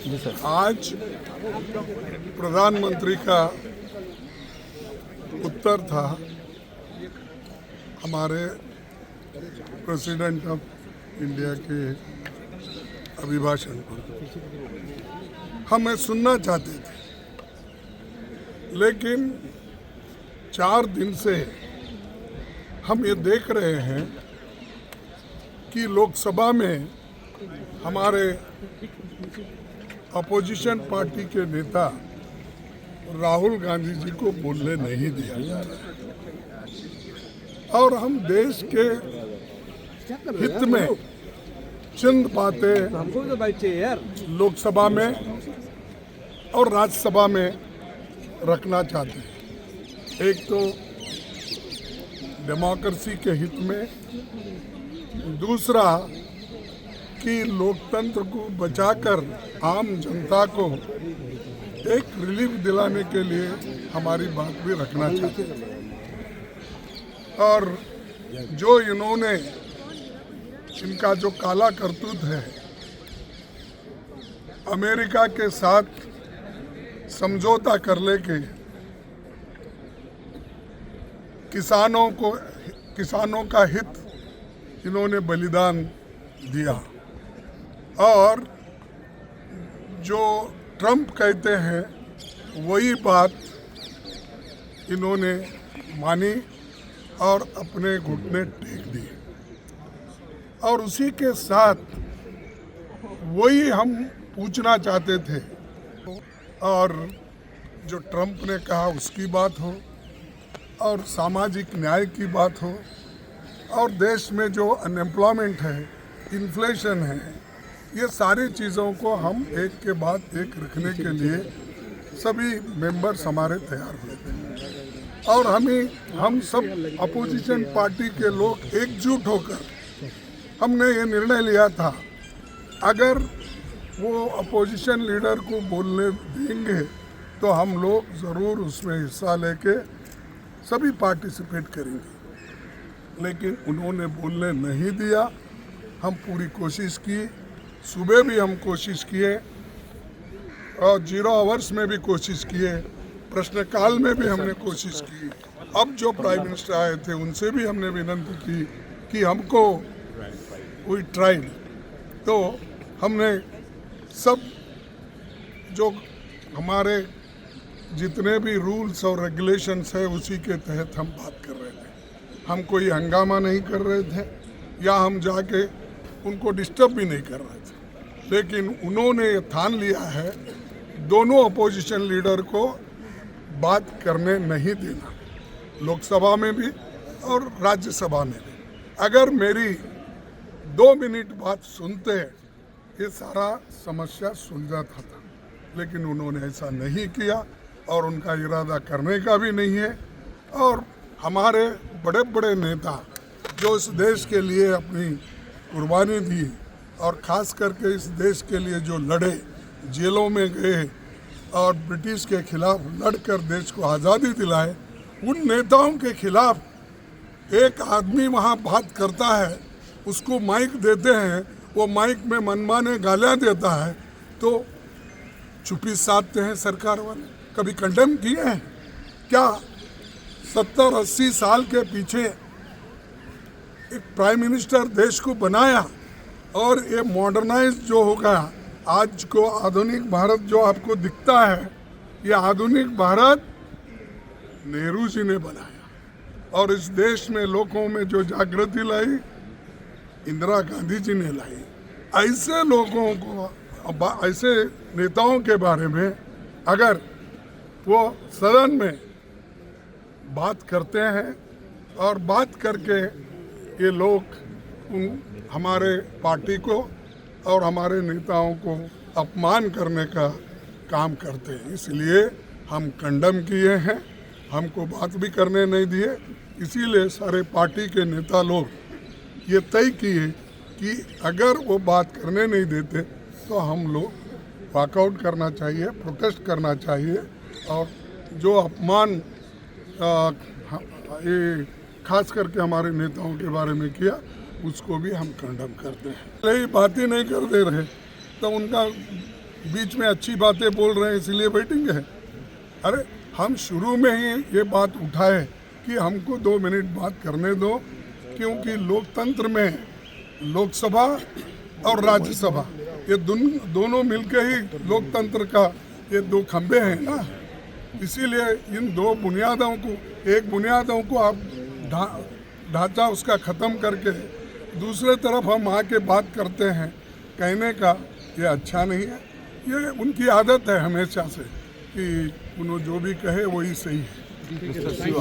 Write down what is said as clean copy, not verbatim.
जी sir. आज प्रधानमंत्री का उत्तर था हमारे प्रेसिडेंट ऑफ इंडिया के अभिभाषण पर। हमें सुनना चाहते थे, लेकिन 4 दिन से हम ये देख रहे हैं कि लोकसभा में हमारे अपोजिशन पार्टी के नेता राहुल गांधी जी को बोलने नहीं दिया जा रहा और हम देश के हित में चंद बातें लोकसभा में और राज्यसभा में रखना चाहते हैं। एक तो डेमोक्रेसी के हित में, दूसरा कि लोकतंत्र को बचाकर आम जनता को एक रिलीफ दिलाने के लिए हमारी बात भी रखना चाहते हैं। और जो इन्होंने इनका जो काला करतूत है, अमेरिका के साथ समझौता कर लेके किसानों का हित इन्होंने बलिदान दिया और जो ट्रंप कहते हैं वही बात इन्होंने मानी और अपने घुटने टेक दिए। और उसी के साथ वही हम पूछना चाहते थे, और जो ट्रंप ने कहा उसकी बात हो, और सामाजिक न्याय की बात हो, और देश में जो अनएम्प्लॉयमेंट है, इन्फ्लेशन है, ये सारी चीज़ों को हम एक के बाद एक रखने के लिए सभी मेंबर्स हमारे तैयार हुए थे। और हम सब अपोजिशन पार्टी के लोग एकजुट होकर हमने ये निर्णय लिया था, अगर वो अपोजिशन लीडर को बोलने देंगे तो हम लोग ज़रूर उसमें हिस्सा लेके सभी पार्टिसिपेट करेंगे। लेकिन उन्होंने बोलने नहीं दिया। हम पूरी कोशिश की, सुबह भी हम कोशिश किए और 0 आवर्स में भी कोशिश किए, प्रश्नकाल में भी हमने कोशिश की। अब जो प्राइम मिनिस्टर आए थे उनसे भी हमने विनती की कि हमको वी ट्राइड, तो हमने सब जो हमारे जितने भी रूल्स और रेगुलेशंस है उसी के तहत हम बात कर रहे थे। हम कोई हंगामा नहीं कर रहे थे या हम जाके उनको डिस्टर्ब भी नहीं कर रहे थे। लेकिन उन्होंने ये ठान लिया है दोनों अपोजिशन लीडर को बात करने नहीं देना, लोकसभा में भी और राज्यसभा में भी। अगर मेरी 2 मिनट बात सुनते ये सारा समस्या सुलझाता था, लेकिन उन्होंने ऐसा नहीं किया और उनका इरादा करने का भी नहीं है। और हमारे बड़े बड़े नेता जो इस देश के लिए अपनी कुर्बानी दी और ख़ास करके इस देश के लिए जो लड़े, जेलों में गए और ब्रिटिश के खिलाफ लड़कर देश को आज़ादी दिलाए, उन नेताओं के खिलाफ एक आदमी वहाँ बात करता है, उसको माइक देते हैं, वो माइक में मनमाने गालियाँ देता है, तो चुप्पी साधते हैं सरकार वाले। कभी कंडेम किए हैं क्या? 70-80 साल के पीछे एक प्राइम मिनिस्टर देश को बनाया और ये मॉडर्नाइज जो हो गया, आज को आधुनिक भारत जो आपको दिखता है, ये आधुनिक भारत नेहरू जी ने बनाया और इस देश में लोगों में जो जागृति लाई इंदिरा गांधी जी ने लाई। ऐसे लोगों को, ऐसे नेताओं के बारे में अगर वो सदन में बात करते हैं और बात करके ये लोग हमारे पार्टी को और हमारे नेताओं को अपमान करने का काम करते हैं, इसलिए हम कंडम किए हैं, हमको बात भी करने नहीं दिए। इसीलिए सारे पार्टी के नेता लोग ये तय किए कि अगर वो बात करने नहीं देते तो हम लोग वॉकआउट करना चाहिए, प्रोटेस्ट करना चाहिए। और जो अपमान ये खास करके हमारे नेताओं के बारे में किया, उसको भी हम कंडम करते हैं। यही बात ही नहीं कर दे रहे तो उनका बीच में अच्छी बातें बोल रहे हैं इसलिए बैठेंगे। अरे हम शुरू में ही ये बात उठाए कि हमको 2 मिनट बात करने दो, क्योंकि लोकतंत्र में लोकसभा और राज्यसभा ये दोनों मिलकर ही लोकतंत्र का ये 2 खंभे हैं ना। इसीलिए इन 2 बुनियादों को, एक बुनियादों को आप ढांचा उसका ख़त्म करके दूसरे तरफ हम आके बात करते हैं, कहने का ये अच्छा नहीं है। ये उनकी आदत है हमेशा से कि उन्होंने जो भी कहे वही सही है।